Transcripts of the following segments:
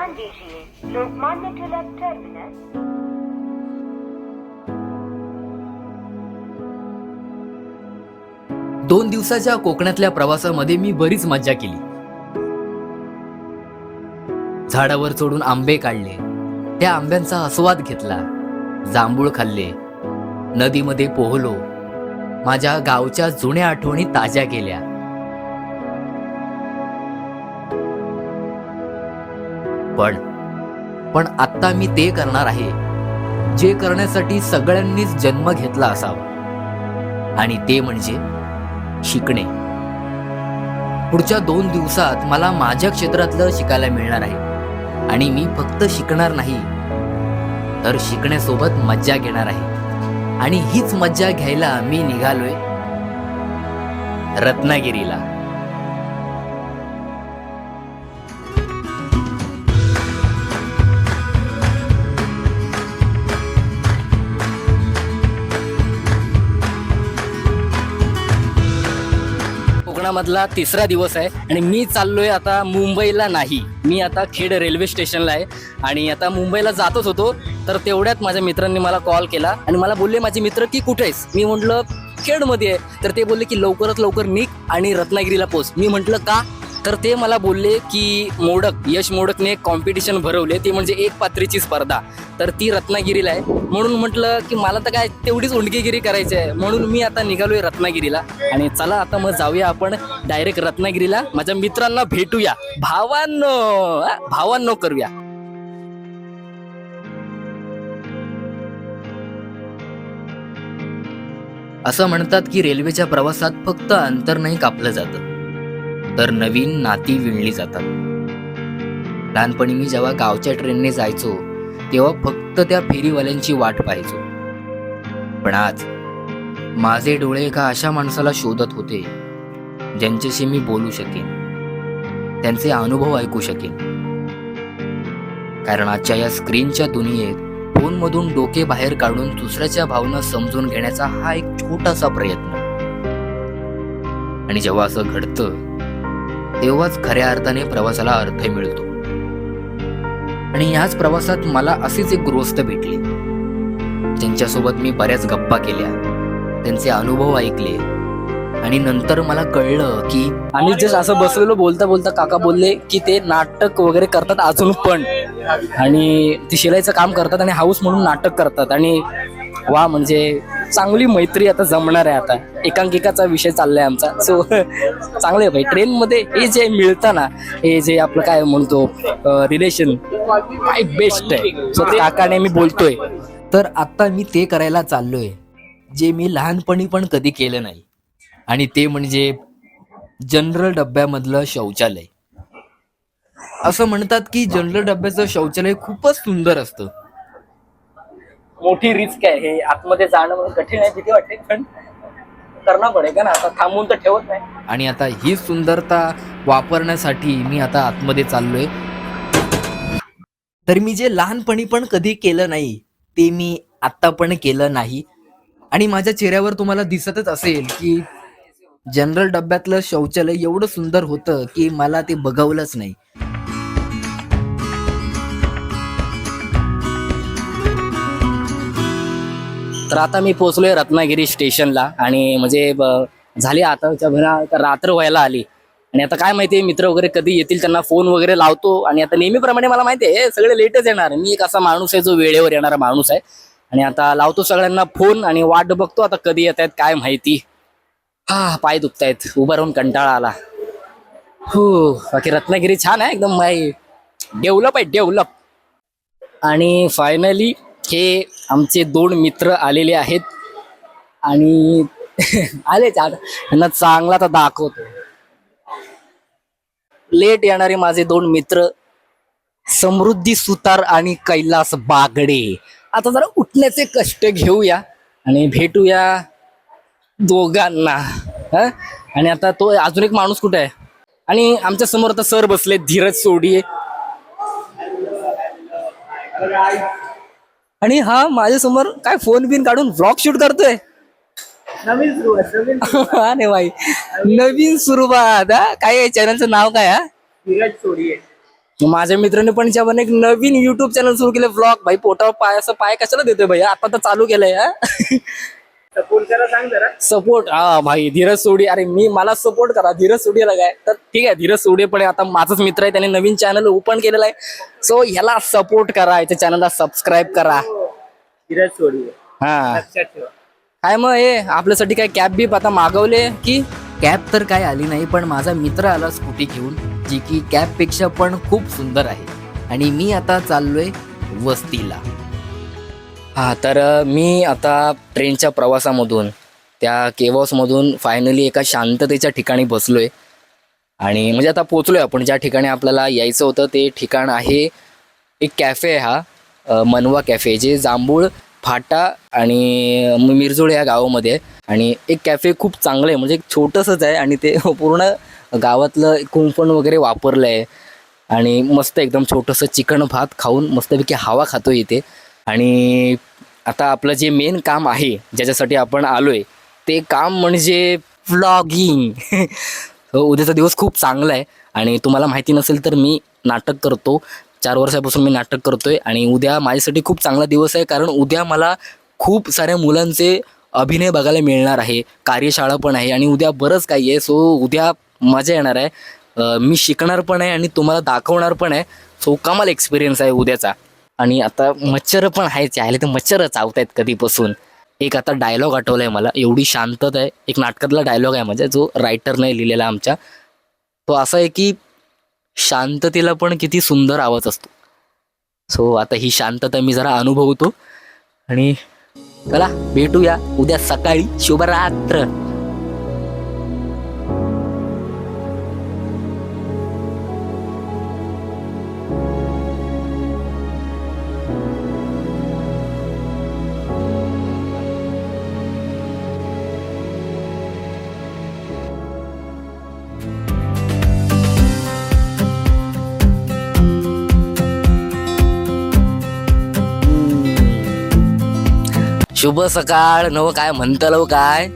ध्यान दीजिए, लोकमान्य टिलक टर्मिनस। 2 दिवसाच्या कोकणातल्या प्रवासामध्ये मी बरीच मज्जा केली. झाडावर चढून आंबे काढले, त्या आंब्यांचा आस्वाद घेतला, जांभूळ खाल्ले, नदीमध्ये पोहलो, माझ्या गावच्या जुन्या आठवणी ताज्या केल्या. पण आता मी ते करणार आहे जे करण्यासाठी सगळ्यांनीच जन्म घेतला असावा, आणि ते म्हणजे शिकणे. पुढच्या 2 दिवसात मला माझ्या क्षेत्रातलं शिकायला मिळणार आहे, आणि मी फक्त शिकणार नाही तर शिकण्यासोबत मज्जा घेणार आहे. आणि हीच मज्जा घ्यायला मी निघालोय रत्नागिरीला. कोकणामधला 3रा दिवस आहे आणि मी चाललोय आता मुंबईला नाही, मी आता खेड रेल्वे स्टेशनला आहे. आणि आता मुंबईला जातच होतो तर तेवढ्यात माझ्या मित्रांनी मला कॉल केला आणि मला बोलले, माझे मित्र की कुठे आहेस? मी म्हटलं खेडमध्ये आहे. तर ते बोलले की लवकरात लवकर निघ आणि रत्नागिरीला पोच. मी म्हटलं का? तर ते मला बोलले की यश मोडकने एक कॉम्पिटिशन भरवले, ती म्हणजे एक पात्रीची स्पर्धा, तर ती रत्नागिरीला आहे. म्हणून म्हटलं की मला तर काय तेवढीच उंडकीगिरी करायची आहे, म्हणून मी आता निघालोय रत्नागिरीला. आणि चला आता मग जाऊया आपण डायरेक्ट रत्नागिरीला, माझ्या मित्रांना भेटूया, भावांनो करूया. असं म्हणतात की रेल्वेच्या प्रवासात फक्त अंतर नाही कापलं जातं, तर नवीन नाती विणली जातात. लहानपणी मी जेव्हा गावच्या ट्रेनने जायचो तेव्हा फक्त त्या फेरीवाल्यांची वाट पाहायचो. पण आज माझे डोळे एका अशा माणसाला शोधत होते ज्यांच्याशी मी बोलू शकेन, त्यांचे अनुभव ऐकू शकेन. कारण आजच्या या स्क्रीनच्या दुनियेत फोनमधून डोके बाहेर काढून दुसऱ्याच्या भावना समजून घेण्याचा हा एक छोटासा प्रयत्न. आणि जेव्हा असं घडतं तेव्हाच खऱ्या अर्थाने प्रवासाला अर्थ मिळतो. आणि याच प्रवासात मला असेच एक गृहस्थ भेटले, ज्यांच्यासोबत मी बऱ्याच गप्पा केल्या, त्यांचे अनुभव ऐकले. आणि नंतर मला कळलं की आम्ही जस्ट असं बसलेलो, बोलता बोलता काका बोलले की ते नाटक वगैरे करतात अजून पण, आणि ते शिलाईचं काम करतात आणि हाऊस म्हणून नाटक करतात. आणि वा, म्हणजे चांगली मैत्री आता जमणार आहे. आता एकांकिकाचा विषय चाललाय आमचा. सो चांगलं आहे भाई. ट्रेनमध्ये हे जे मिळतं ना, हे जे आपलं काय म्हणतो रिलेशन, काय बेस्ट आहे. सो काकाने मी बोलतोय, तर आता मी ते करायला चाललोय जे मी लहानपणी पण कधी केलं नाही, आणि ते म्हणजे जनरल डब्यामधलं शौचालय. असं म्हणतात की जनरल डब्याचं शौचालय खूपच सुंदर असतं. मोठी रिस्क आहे हे, आतमध्ये जाणं म्हणजे कठीण आहे, भीती वाटते, पण करणं पडेल का ना, आता थांबून तर ठेवत नाही. आणि आता ही सुंदरता वापरण्यासाठी मी आता आतमध्ये चाललोय. तर मी जे लहानपणी पण कधी केलं नाही ते मी आता पण केलं नाही. आणि माझ्या चेहऱ्यावर तुम्हाला दिसतच असेल की जनरल डब्यातलं शौचालय एवढं सुंदर होतं की मला ते बघवलंच नाही. तर आता मी पोहोचलोय रत्नागिरी स्टेशनला, आणि म्हणजे झाली आताच्या रात्र व्हायला आली. आणि आता काय माहितीये मित्र वगैरे कधी येतील, त्यांना फोन वगैरे लावतो. आणि आता नेहमीप्रमाणे मला माहिती आहे सगळे लेटच येणार, मी एक असा माणूस आहे जो वेळेवर येणारा माणूस आहे. आणि आता लावतो सगळ्यांना फोन आणि वाट बघतो आता कधी येत आहेत काय माहिती. पाय दुखतायत, उभा राहून कंटाळा आला. बाकी रत्नागिरी छान आहे एकदम, डेव्हलप आहे, डेव्हलप. आणि फायनली हे आमचे 2 मित्र आलेले आहेत, आणि आले त्यांना चांगला तर दाखवतो. लेट येणारे माझे 2 मित्र समृद्धी सुतार आणि कैलास बागडे. आता जरा उठण्याचे कष्ट घेऊया आणि भेटूया दोघांना. आणि आता तो अजून एक माणूस कुठे आहे? आणि आमच्या समोर आता सर बसले, धीरज सोडिये. आणि हा माझ्या समोर काय फोन बिन काढून व्लॉग शूट करतोय. नवीन सुरुवात हा नाही भाई, नवीन सुरुवात. काय चॅनलचं नाव काय? धीरज सोडिये. माझ्या मित्राने पण ज्यावर एक नवीन युट्यूब चॅनल सुरू केलं व्लॉग. भाई पोटावर पाय असं पाय कशाला देतोय भैया, आता तर चालू केलंय. सपोर्ट करा, सांग जरा. सपोर्ट भाई धीरज सोडी. अरे मला सपोर्ट करा धीरज सोडीला काय तर ठीक आहे. धीरज सोडी पण आता माझाच मित्र आहे, त्याने नवीन चॅनल ओपन केलेलं आहे. सो ह्याला सपोर्ट करा, याच्या चॅनलला सबस्क्राईब करा. धीरज सोडी हा लक्षात ठेवा. काय मग हे आपल्यासाठी काय कॅब बीप आता मागवले की? कॅब तर काय आली नाही, पण माझा मित्र आला स्कूटी घेऊन, जी की कॅबपेक्षा पण खूप सुंदर आहे. आणि मी आता चाललोय वस्तीला. हा तर मी आता ट्रेनच्या प्रवासामधून त्या केवॉसमधून फायनली एका शांततेच्या ठिकाणी बसलोय. आणि म्हणजे आता पोचलोय आपण ज्या ठिकाणी आपल्याला यायचं होतं. ते ठिकाण आहे एक कॅफे आहे, हा मनवा कॅफे, जे जांभूळ फाटा आणि मिरजोळ या गावामध्ये आहे. आणि एक कॅफे खूप चांगलं आहे, म्हणजे एक छोटंसंच आहे आणि ते पूर्ण गावातलं कुंपण वगैरे वापरलं आहे. आणि मस्त एकदम छोटंसं चिकन भात खाऊन मस्तपैकी हवा खातो इथे. आणि आता आपलं जे मेन काम आहे ज्याच्यासाठी आपण आलोय ते काम म्हणजे व्लॉगिंग. उद्याचा दिवस खूप चांगला आहे. आणि तुम्हाला माहिती नसेल तर मी नाटक करतो, 4 वर्षापासून मी नाटक करतोय. आणि उद्या माझ्यासाठी खूप चांगला दिवस आहे, कारण उद्या मला खूप साऱ्या मुलांचे अभिनय बघायला मिळणार आहे. कार्यशाळा पण आहे आणि उद्या बरंच काही आहे. सो उद्या मजा येणार आहे. मी शिकणार पण आहे आणि तुम्हाला दाखवणार पण आहे. सो कमाल एक्सपिरियन्स आहे उद्याचा. आणि आता मच्छर पण आहे, चायले तर मच्छर चावत आहेत कधीपासून. एक आता डायलॉग आठवला आहे मला, एवढी शांतता आहे. एक नाटकातला डायलॉग आहे म्हणजे जो रायटरने लिहिलेला आमच्या. तो असा आहे की शांततेला पण किती सुंदर आवाज असतो. सो आता ही शांतता मी जरा अनुभवतो. आणि चला भेटूया उद्या सकाळी. शुभरात्र. शुभ सकाळ नव काय म्हणतलो काय.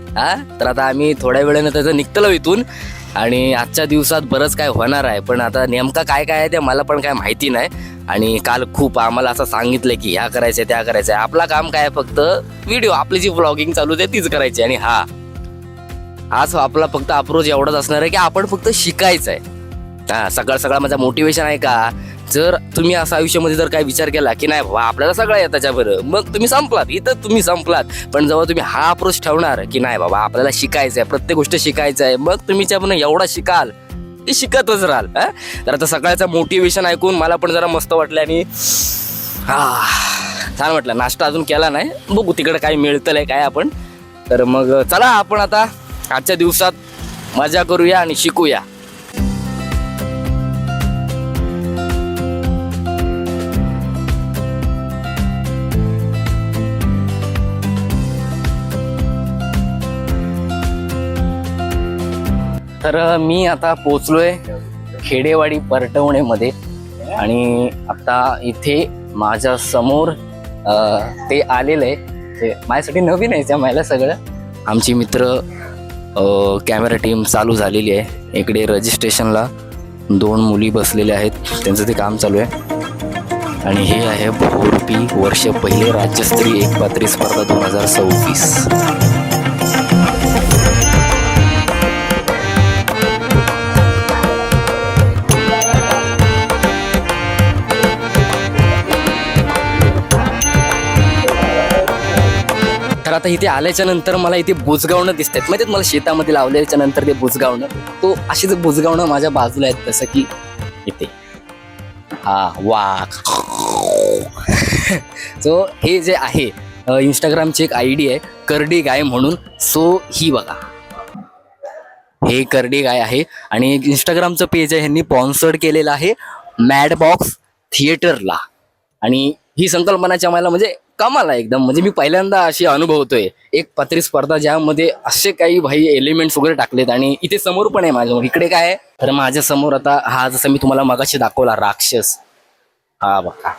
तर आता आम्ही थोड्या वेळानं त्याचं निघतलो इथून. आणि आजच्या दिवसात बरंच काय होणार आहे, पण आता नेमका काय काय आहे ते मला पण काय माहिती नाही. आणि काल खूप आम्हाला असं सांगितलं की ह्या करायचं त्या करायचं. आपला काम काय फक्त व्हिडिओ, आपली जी व्लॉगिंग चालू आहे तीच करायची. आणि आज आपला फक्त अप्रोच एवढाच असणार आहे की आपण फक्त शिकायचं आहे. सकाळ सकाळ माझा मोटिवेशन आहे का, जर तुम्ही असं आयुष्यामध्ये जर काय विचार केला की नाही बाबा आपल्याला सगळं येतं त्याच्याबरोबर, मग तुम्ही संपलात, इथं तुम्ही संपलात. पण जेव्हा तुम्ही हा अप्रोच ठेवणार की नाही बाबा आपल्याला शिकायचं आहे, प्रत्येक गोष्ट शिकायचं आहे, मग तुम्ही त्याच्याकडून एवढा शिकाल ते शिकतच राहाल. तर आता सकाळचं मोटिवेशन ऐकून मला पण जरा मस्त वाटलं आणि छान वाटलं. नाश्ता अजून केला नाही, बघू तिकडे काय मिळतंय काय आपण. तर मग चला आपण आता आजच्या दिवसात मजा करूया आणि शिकूया. तर मी आता पोचलोय खेडेवाडी परटवणेमध्ये. आणि आता इथे माझ्या समोर ते आलेलं आहे, ते माझ्यासाठी नवीन आहे. त्या मला सगळं आमची मित्र कॅमेरा टीम चालू झालेली आहे. इकडे रजिस्ट्रेशनला 2 मुली बसलेल्या आहेत, त्यांचं ते काम चालू आहे. आणि हे आहे भोरपी वर्ष पहिले राज्यस्तरीय एकपात्री स्पर्धा 2026. तर आता इथे आल्याच्या नंतर मला इथे बुजगावणं दिसत आहेत, माहिती मला शेतामध्ये लावल्याच्या नंतर ते बुजगावणं, तो अशीच बुजगावणं माझ्या बाजूला आहेत. जसं की इथे वाघ. सो हे जे आहे इंस्टाग्रामची एक ID आहे करडी गाय म्हणून. सो ही बघा, हे करडी गाय आहे. आणि एक इंस्टाग्रामचं पेज आहे, ह्यांनी स्पॉन्सर्ड केलेलं आहे मॅड बॉक्स थिएटरला. आणि ही संकल्पनाच्या मला म्हणजे कमाल आहे एकदम. म्हणजे मी पहिल्यांदा अशी अनुभवतोय एक पात्री स्पर्धा ज्यामध्ये असे काही भाई एलिमेंट्स वगैरे टाकलेत. आणि इथे समोर पण आहे माझ्यासमोर. इकडे काय आहे तर माझ्या समोर आता हा जसं मी तुम्हाला मगाशी दाखवला राक्षस, हा बघा.